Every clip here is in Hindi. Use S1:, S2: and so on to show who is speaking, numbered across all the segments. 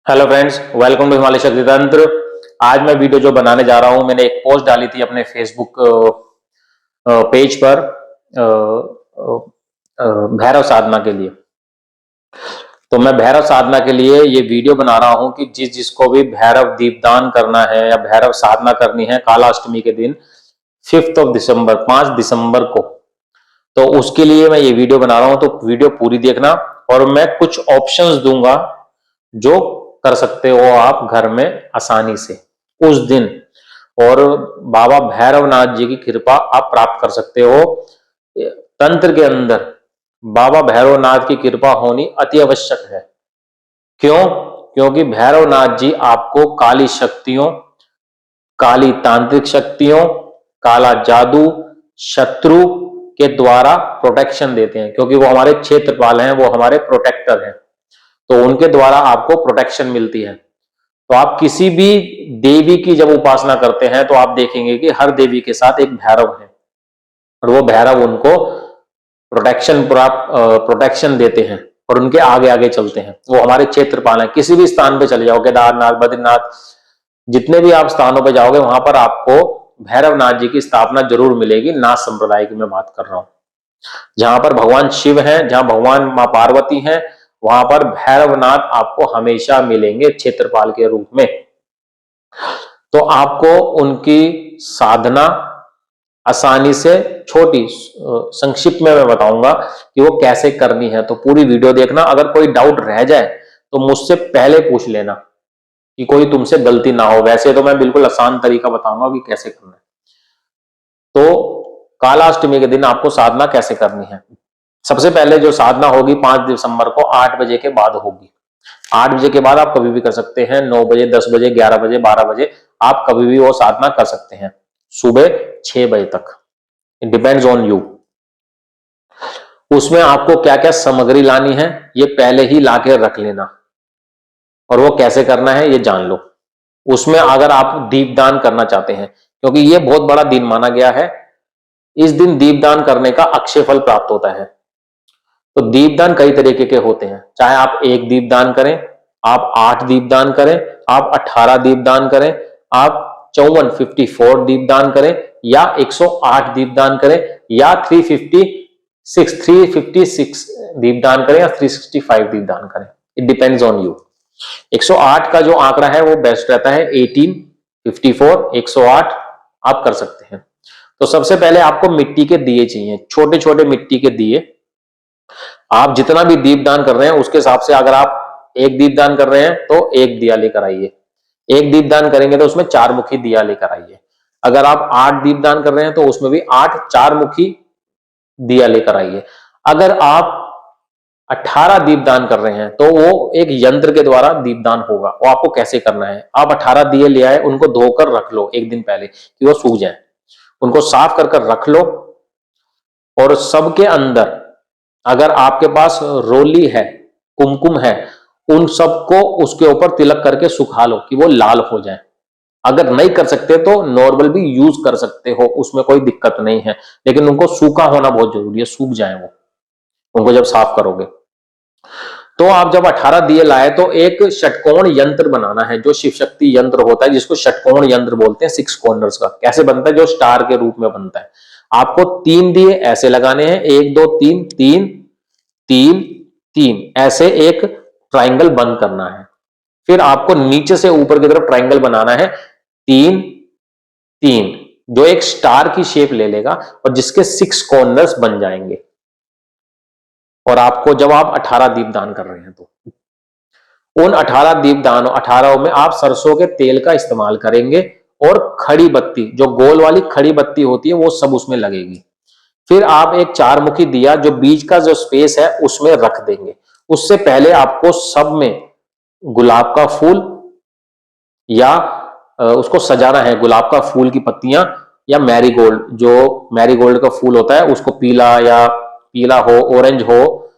S1: Hello friends, welcome to Himalaya Shakti Tantra. आज मैं वीडियो जो बनाने जा रहा हूं, मैंने एक पोस्ट डाली थी अपने फेसबुक पेज पर भैरव साधना के लिए। तो मैं भैरव साधना के लिए ये वीडियो बना रहा हूं कि जिसको भी भैरव दीपदान करना है या भैरव साधना करनी है कालाष्टमी के दिन 5 दिसंबर को, तो उसके लिए मैं ये वीडियो बना रहा हूं। तो वीडियो पूरी देखना और मैं कुछ ऑप्शंस दूंगा जो कर सकते हो आप घर में आसानी से उस दिन, और बाबा भैरवनाथ जी की कृपा आप प्राप्त कर सकते हो। तंत्र के अंदर बाबा भैरवनाथ की कृपा होनी अति आवश्यक है। क्यों? क्योंकि भैरवनाथ जी आपको काली शक्तियों, काली तांत्रिक शक्तियों, काला जादू, शत्रु के द्वारा प्रोटेक्शन देते हैं, क्योंकि वो हमारे क्षेत्रपाल हैं, वो हमारे प्रोटेक्टर हैं। तो उनके द्वारा आपको प्रोटेक्शन मिलती है। तो आप किसी भी देवी की जब उपासना करते हैं तो आप देखेंगे कि हर देवी के साथ एक भैरव है और वो भैरव उनको प्रोटेक्शन देते हैं और उनके आगे आगे चलते हैं। वो हमारे क्षेत्रपाल हैं। किसी भी स्थान पे चले जाओ, केदारनाथ, बद्रीनाथ, जितने भी आप स्थानों पे जाओगे वहां पर आपको भैरवनाथ जी की स्थापना जरूर मिलेगी। नाथ संप्रदाय की मैं बात कर रहा हूं। जहां पर भगवान शिव हैं, जहां भगवान मां पार्वती हैं, वहां पर भैरवनाथ आपको हमेशा मिलेंगे क्षेत्रपाल के रूप में। तो आपको उनकी साधना आसानी से, छोटी संक्षिप्त में मैं बताऊंगा कि वो कैसे करनी है। तो पूरी वीडियो देखना। अगर कोई डाउट रह जाए तो मुझसे पहले पूछ लेना कि कोई तुमसे गलती ना हो। वैसे तो मैं बिल्कुल आसान तरीका बताऊंगा कि कैसे करना है। तो कालाष्टमी के दिन आपको साधना कैसे करनी है? सबसे पहले जो साधना होगी 5 दिसंबर को 8 बजे के बाद होगी। 8 बजे के बाद आप कभी भी कर सकते हैं। 9 बजे, 10 बजे, 11 बजे, 12 बजे आप कभी भी वो साधना कर सकते हैं। सुबह 6 बजे तक, इट डिपेंड्स ऑन यू। उसमें आपको क्या क्या सामग्री लानी है ये पहले ही लाके रख लेना, और वो कैसे करना है ये जान लो। उसमें अगर आप दीपदान करना चाहते हैं, क्योंकि ये बहुत बड़ा दिन माना गया है, इस दिन दीपदान करने का अक्षय फल प्राप्त होता है। तो दीपदान कई तरीके के होते हैं। चाहे आप एक दीपदान करें, आप 8 दीपदान करें, आप 18 दीपदान करें, आप 54 दीपदान करें, या 108 दीपदान करें, या 356 दीपदान करें, या 365 दीपदान करें। It depends on you. 108 का जो आंकड़ा है वो बेस्ट रहता है। 18, 54, 108 आप कर सकते हैं। तो सबसे पहले आपको मिट्टी के दिए चाहिए, छोटे छोटे मिट्टी के दिए। आप जितना भी दीपदान कर रहे हैं उसके हिसाब से, अगर आप एक दीपदान कर रहे हैं तो एक दिया लेकर आइए। एक दीपदान करेंगे तो उसमें 4 मुखी दिया लेकर आइए। अगर आप 8 दीपदान कर रहे हैं तो उसमें भी 8 4 मुखी दिया लेकर आइए। अगर आप 18 दीपदान कर रहे हैं तो वो एक यंत्र के द्वारा दीपदान होगा। वो आपको कैसे करना है? आप 18 दिए ले आए, उनको धोकर रख लो एक दिन पहले कि वो सूख जाए। उनको साफ कर रख लो, और सबके अंदर अगर आपके पास रोली है, कुमकुम है, उन सबको उसके ऊपर तिलक करके सुखा लो कि वो लाल हो जाए। अगर नहीं कर सकते तो नॉर्मल भी यूज कर सकते हो, उसमें कोई दिक्कत नहीं है, लेकिन उनको सूखा होना बहुत जरूरी है, सूख जाए वो उनको जब साफ करोगे। तो आप जब 18 दिए लाए तो एक षटकोण यंत्र बनाना है, जो शिव शक्ति यंत्र होता है, जिसको षटकोण यंत्र बोलते हैं, 6 कॉर्नर्स का। कैसे बनता है? जो स्टार के रूप में बनता है। आपको 3 दिए ऐसे लगाने हैं, 1 2 3 3 3 3, ऐसे एक ट्राइंगल बंद करना है। फिर आपको नीचे से ऊपर की तरफ ट्राइंगल बनाना है 3 3, जो एक स्टार की शेप ले लेगा और जिसके 6 कॉर्नर्स बन जाएंगे। और आपको जब आप 18 दीपदान कर रहे हैं तो उन 18 दीपदानों 18 में आप सरसों के तेल का इस्तेमाल करेंगे, और खड़ी बत्ती, जो गोल वाली खड़ी बत्ती होती है, वो सब उसमें लगेगी। फिर आप एक 4 मुखी दिया जो बीच का जो स्पेस है उसमें रख देंगे। उससे पहले आपको सब में गुलाब का फूल, या उसको सजाना है। गुलाब का फूल की पत्तियां, या मैरीगोल्ड, जो मैरीगोल्ड का फूल होता है उसको पीला, या पीला हो, ऑरेंज हो,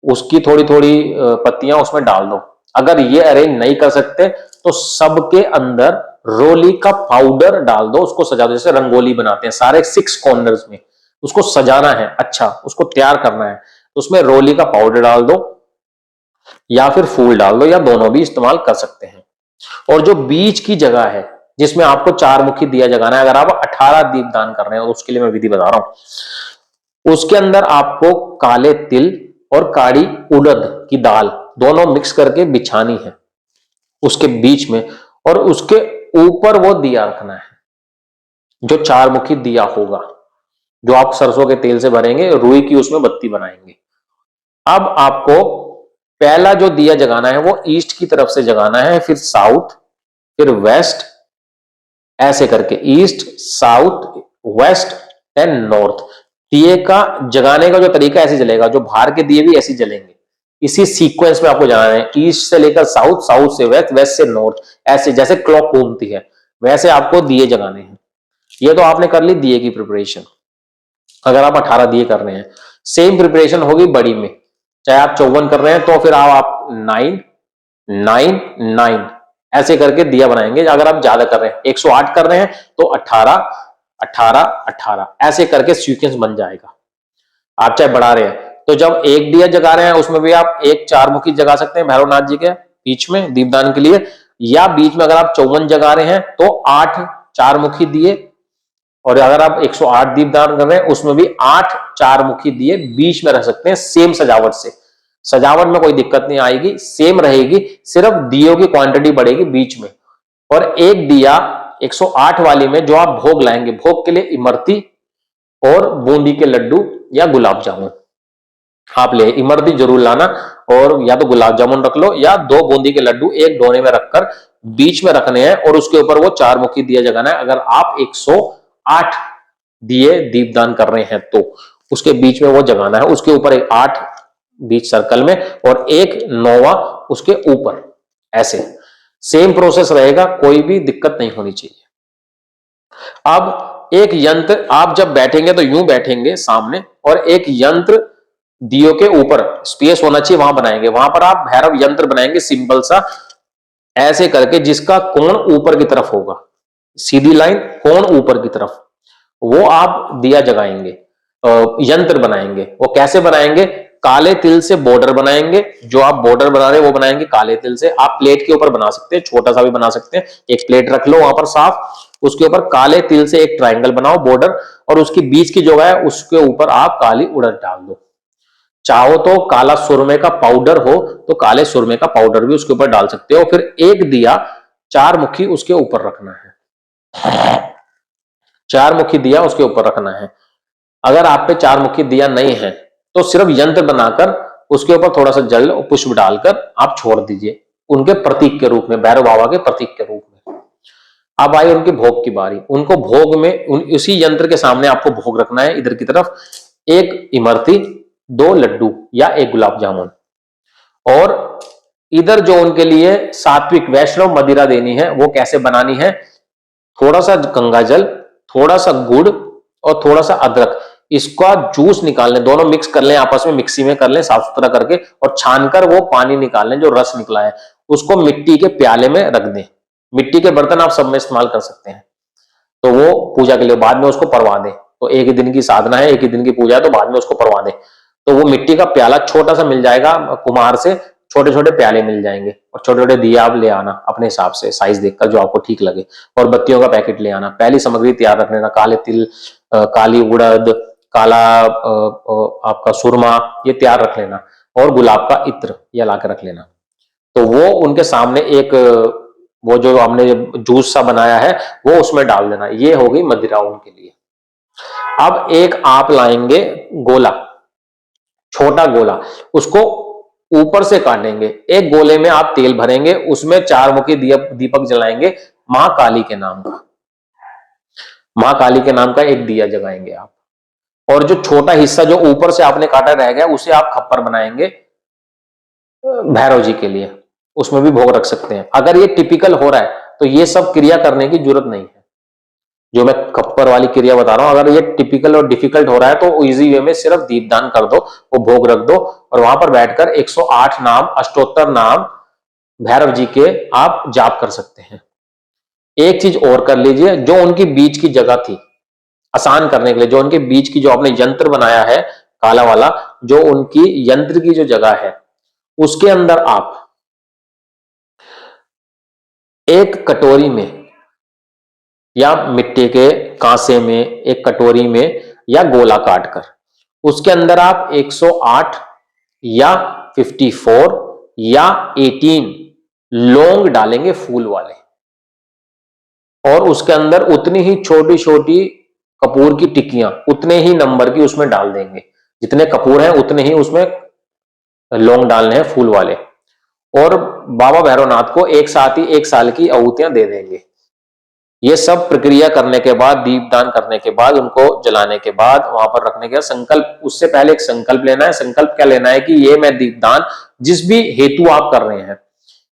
S1: उसकी थोड़ी थोड़ी पत्तियां उसमें डाल दो। अगर ये अरेंज नहीं कर सकते तो सबके अंदर रोली का पाउडर डाल दो, उसको सजा दो। जैसे रंगोली बनाते हैं सारे 6 कॉर्नर्स में, उसको सजाना है, अच्छा उसको तैयार करना है, तो उसमें रोली का पाउडर डाल दो। या फिर फूल डाल दो, या दोनों भी इस्तेमाल कर सकते हैं। और जो बीच की जगह है जिसमें आपको 4 मुखी दिया जगाना है, अगर आप 18 दीपदान कर रहे हैं, उसके लिए मैं विधि बता रहा हूं। उसके अंदर आपको काले तिल और काली उड़द की दाल दोनों मिक्स करके बिछानी है उसके बीच में, और उसके ऊपर वो दिया रखना है, जो 4 मुखी दिया होगा, जो आप सरसों के तेल से भरेंगे, रुई की उसमें बत्ती बनाएंगे। अब आपको पहला जो दिया जगाना है वो ईस्ट की तरफ से जगाना है, फिर साउथ, फिर वेस्ट, ऐसे करके east, south, west and north. दिए का जगाने का जो तरीका ऐसे चलेगा, जो बाहर के दिए भी ऐसे जलेंगे, इसी सीक्वेंस में आपको जाना है, ईस्ट से लेकर साउथ, साउथ से वेस्ट, वेस्ट से नॉर्थ, ऐसे जैसे क्लॉक घूमती है वैसे आपको दिए जगाने हैं। ये तो आपने कर ली दिए की प्रिपरेशन। अगर आप 18 दिए कर रहे हैं, सेम प्रिपरेशन होगी बड़ी में, चाहे आप 54 कर रहे हैं तो फिर आप 9 9 9 ऐसे करके दिया बनाएंगे। अगर आप ज्यादा कर रहे हैं, 108 कर रहे हैं तो 18 18 18 ऐसे करके सीक्वेंस बन जाएगा। आप चाहे बढ़ा रहे हैं तो जब एक दिया जगा रहे हैं उसमें भी आप एक 4 मुखी जगा सकते हैं भैरवनाथ जी के बीच में दीपदान के लिए, या बीच में अगर आप 54 जगा रहे हैं तो 8 4 मुखी दिए, और अगर आप 108 दीपदान कर रहे हैं उसमें भी 8 4 मुखी दिए बीच में रख सकते हैं, सेम सजावट से। सजावट में कोई दिक्कत नहीं आएगी, सेम रहेगी, सिर्फ दियों की क्वांटिटी बढ़ेगी बीच में। और एक दिया 108 वाली में जो आप भोग लाएंगे, भोग के लिए इमरती और बूंदी के लड्डू या गुलाब जामुन आप ले, इमरती जरूर लाना, और या तो गुलाब जामुन रख लो या 2 बूंदी के लड्डू एक डोने में रखकर बीच में रखने हैं, और उसके ऊपर वो 4 मुखी दिया जगाना है। अगर आप 108 दिए दीपदान कर रहे हैं तो उसके बीच में वो जगाना है, उसके ऊपर एक 8 बीच सर्कल में और एक 9वां उसके ऊपर, ऐसे सेम प्रोसेस रहेगा, कोई भी दिक्कत नहीं होनी चाहिए। अब एक यंत्र, आप जब बैठेंगे तो यूं बैठेंगे सामने, और एक यंत्र दियो के ऊपर स्पेस होना चाहिए वहां बनाएंगे, वहां पर आप भैरव यंत्र बनाएंगे सिंपल सा, ऐसे करके जिसका कोण ऊपर की तरफ होगा, सीधी लाइन कोण ऊपर की तरफ, वो आप दिया जगाएंगे, यंत्र बनाएंगे। वो कैसे बनाएंगे? काले तिल से बॉर्डर बनाएंगे, जो आप बॉर्डर बना रहे हैं वो बनाएंगे काले तिल से। आप प्लेट के ऊपर बना सकते हैं, छोटा सा भी बना सकते हैं, एक प्लेट रख लो वहां पर साफ, उसके ऊपर काले तिल से एक ट्रायंगल बनाओ बॉर्डर, और उसकी बीच की जगह है उसके ऊपर आप काली उड़द डाल दो। चाहो तो काला सुरमे का पाउडर हो तो काले सुरमे का पाउडर भी उसके ऊपर डाल सकते हो। फिर एक दिया 4 मुखी उसके ऊपर रखना है, 4 मुखी दिया उसके ऊपर रखना है। अगर आप पे 4 मुखी दिया नहीं है तो सिर्फ यंत्र बनाकर उसके ऊपर थोड़ा सा जल और पुष्प डालकर आप छोड़ दीजिए, उनके प्रतीक के रूप में, भैरव बाबा के प्रतीक के रूप में। अब आई उनके भोग की बारी। उनको भोग में उसी यंत्र के सामने आपको भोग रखना है, इधर की तरफ एक इमरती, 2 लड्डू या एक गुलाब जामुन, और इधर जो उनके लिए सात्विक वैष्णव मदिरा देनी है वो कैसे बनानी है? थोड़ा सा गंगा जल, थोड़ा सा गुड़ और थोड़ा सा अदरक, इसका जूस निकाल लें, दोनों मिक्स कर लें, आपस में मिक्सी में कर लें साफ सुथरा करके, और छानकर वो पानी निकाल लें जो रस निकला है, उसको मिट्टी के प्याले में रख दें। मिट्टी के बर्तन आप सब में इस्तेमाल कर सकते हैं, तो वो पूजा के लिए बाद में उसको परवा दें। तो एक ही दिन की साधना है, एक ही दिन की पूजा है, तो बाद में उसको परवा दें। तो वो मिट्टी का प्याला छोटा सा मिल जाएगा कुम्हार से, छोटे छोटे प्याले मिल जाएंगे, और छोटे छोटे दिया आप ले आना अपने हिसाब से, साइज देखकर जो आपको ठीक लगे, और बत्तियों का पैकेट ले आना। पहली सामग्री तैयार रख लेना, काले तिल, काली उड़द, काला आपका सुरमा, ये तैयार रख लेना, और गुलाब का इत्र ये ला के रख लेना। तो वो उनके सामने एक वो जो हमने जूस सा बनाया है वो उसमें डाल देना। ये हो गई मदिरा उनके लिए। अब एक आप लाएंगे गोला, छोटा गोला, उसको ऊपर से काटेंगे, एक गोले में आप तेल भरेंगे, उसमें 4 मुखी दीपक जलाएंगे महाकाली के नाम का, महाकाली के नाम का एक दिया जगाएंगे आप। और जो छोटा हिस्सा जो ऊपर से आपने काटा रह गया उसे आप खप्पर बनाएंगे भैरव जी के लिए, उसमें भी भोग रख सकते हैं। अगर ये टिपिकल हो रहा है तो ये सब क्रिया करने की जरूरत नहीं है, जो मैं खप्पर वाली क्रिया बता रहा हूं। अगर ये टिपिकल और डिफिकल्ट हो रहा है तो इजी वे में सिर्फ दीपदान कर दो, वो भोग रख दो, और वहां पर बैठकर 108 नाम, अष्टोत्तर नाम भैरव जी के आप जाप कर सकते हैं। एक चीज और कर लीजिए, जो उनकी बीच की जगह थी आसान करने के लिए, जो उनके बीच की जो आपने यंत्र बनाया है काला वाला, जो उनकी यंत्र की जो जगह है उसके अंदर आप एक कटोरी में या मिट्टी के कांसे में, एक कटोरी में या गोला काटकर उसके अंदर आप 108 या 54 या 18 लौंग डालेंगे फूल वाले, और उसके अंदर उतनी ही छोटी छोटी कपूर की टिक्कियां उतने ही नंबर की उसमें डाल देंगे, जितने कपूर हैं उतने ही उसमें लौंग डालने हैं फूल वाले, और बाबा भैरवनाथ को एक साथ ही 1 साल की आहुतियां दे देंगे। ये सब प्रक्रिया करने के बाद, दीपदान करने के बाद, उनको जलाने के बाद, वहां पर रखने के संकल्प, उससे पहले एक संकल्प लेना है। संकल्प क्या लेना है कि ये मैं दीपदान जिस भी हेतु आप कर रहे हैं,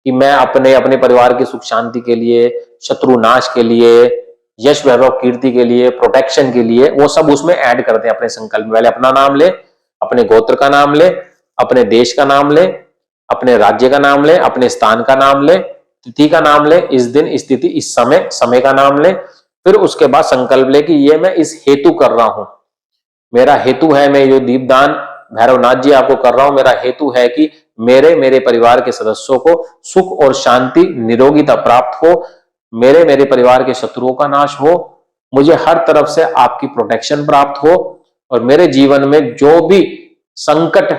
S1: कि मैं अपने परिवार की सुख शांति के लिए, शत्रु नाश के लिए, यश वैभव कीर्ति के लिए, प्रोटेक्शन के लिए, वो सब उसमें ऐड करते हैं अपने संकल्प में। पहले अपना नाम ले, अपने गोत्र का नाम ले, अपने देश का नाम ले, अपने राज्य का नाम ले, अपने स्थान का नाम ले, तिथि का नाम ले, इस दिन, इस तिथि, इस समय का नाम ले। फिर उसके बाद संकल्प ले कि ये मैं इस हेतु कर रहा हूं, मेरा हेतु है, मैं ये दीपदान भैरवनाथ जी आपको कर रहा हूं, मेरा हेतु है कि मेरे परिवार के सदस्यों को सुख और शांति, निरोगिता प्राप्त हो, मेरे परिवार के शत्रुओं का नाश हो, मुझे हर तरफ से आपकी प्रोटेक्शन प्राप्त हो, और मेरे जीवन में जो भी संकट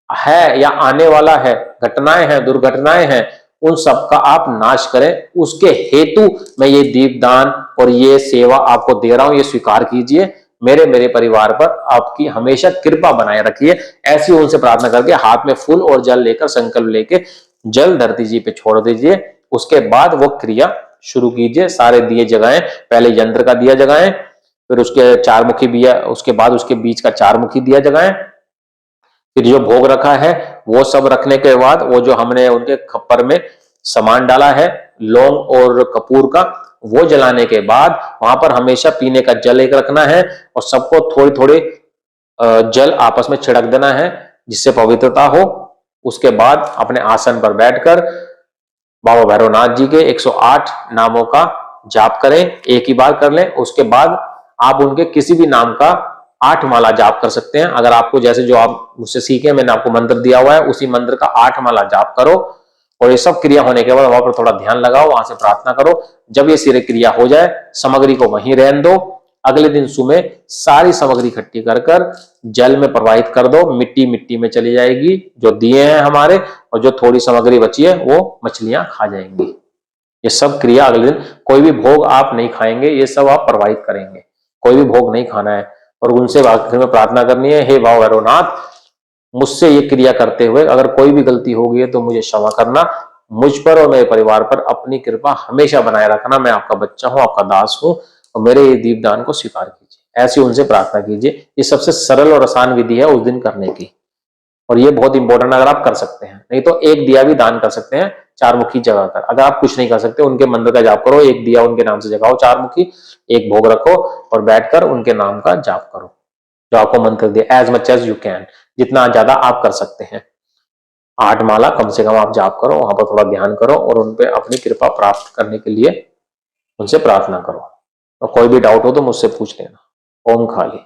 S1: है या आने वाला है, घटनाएं हैं, दुर्घटनाएं हैं, उन सबका आप नाश करें। उसके हेतु मैं ये दीपदान और ये सेवा आपको दे रहा हूं, ये स्वीकार कीजिए। मेरे परिवार पर आपकी हमेशा कृपा बनाए रखिए। ऐसी उनसे प्रार्थना करके हाथ में फूल और जल लेकर, संकल्प लेके जल धरती जी पे छोड़ दीजिए। उसके बाद वो क्रिया शुरू कीजिए। सारे दिए जगाएं, पहले यंत्र का दिया जगाएं, फिर उसके चारमुखी दिया, उसके बाद उसके बीच का चारमुखी दिया जगाएं, फिर जो भोग रखा है वो सब रखने के बाद, वो जो हमने उनके खप्पर में सामान डाला है लौंग और कपूर का, वो जलाने के बाद वहां पर हमेशा पीने का जल एक रखना है, और सबको थोड़ी थोड़ी जल आपस में छिड़क देना है जिससे पवित्रता हो। उसके बाद अपने आसन पर बैठकर बाबा भैरवनाथ जी के 108 नामों का जाप करें, एक ही बार कर लें। उसके बाद आप उनके किसी भी नाम का 8 माला जाप कर सकते हैं। अगर आपको, जैसे जो आप मुझसे सीखे, मैंने आपको मंत्र दिया हुआ है, उसी मंत्र का 8 माला जाप करो, और ये सब क्रिया होने के बाद वहां पर थोड़ा ध्यान लगाओ, वहां से प्रार्थना करो। जब ये सारी क्रिया हो जाए, सामग्री को वहीं रहने दो। अगले दिन सुबह सारी सामग्री इकट्ठी कर कर जल में प्रवाहित कर दो, मिट्टी में चली जाएगी जो दिए हैं हमारे, और जो थोड़ी सामग्री बची है वो मछलियां खा जाएंगी। ये सब क्रिया अगले दिन, कोई भी भोग आप नहीं खाएंगे, ये सब आप प्रवाहित करेंगे, कोई भी भोग नहीं खाना है। और उनसे आखिर में प्रार्थना करनी है, हे बाबा भैरवनाथ, मुझसे ये क्रिया करते हुए अगर कोई भी गलती हो गई है तो मुझे क्षमा करना, मुझ पर और मेरे परिवार पर अपनी कृपा हमेशा बनाए रखना, मैं आपका बच्चा हूं, आपका दास हूं, और मेरे ये दीपदान को स्वीकार कीजिए। ऐसी उनसे प्रार्थना कीजिए। ये सबसे सरल और आसान विधि है उस दिन करने की, और ये बहुत इंपॉर्टेंट अगर आप कर सकते हैं। नहीं तो एक दिया भी दान कर सकते हैं चारमुखी जगाकर। अगर आप कुछ नहीं कर सकते, उनके मंत्र का जाप करो, एक दिया उनके नाम से जगाओ चारमुखी, एक भोग रखो, और बैठकर उनके नाम का जाप करो जो आपको मंत्र दिए, as much as you can, जितना ज्यादा आप कर सकते हैं। 8 माला कम से कम आप जाप करो, वहां पर थोड़ा ध्यान करो, और उन पर अपनी कृपा प्राप्त करने के लिए उनसे प्रार्थना करो। और कोई भी डाउट हो तो मुझसे पूछ लेना। ओम खाली।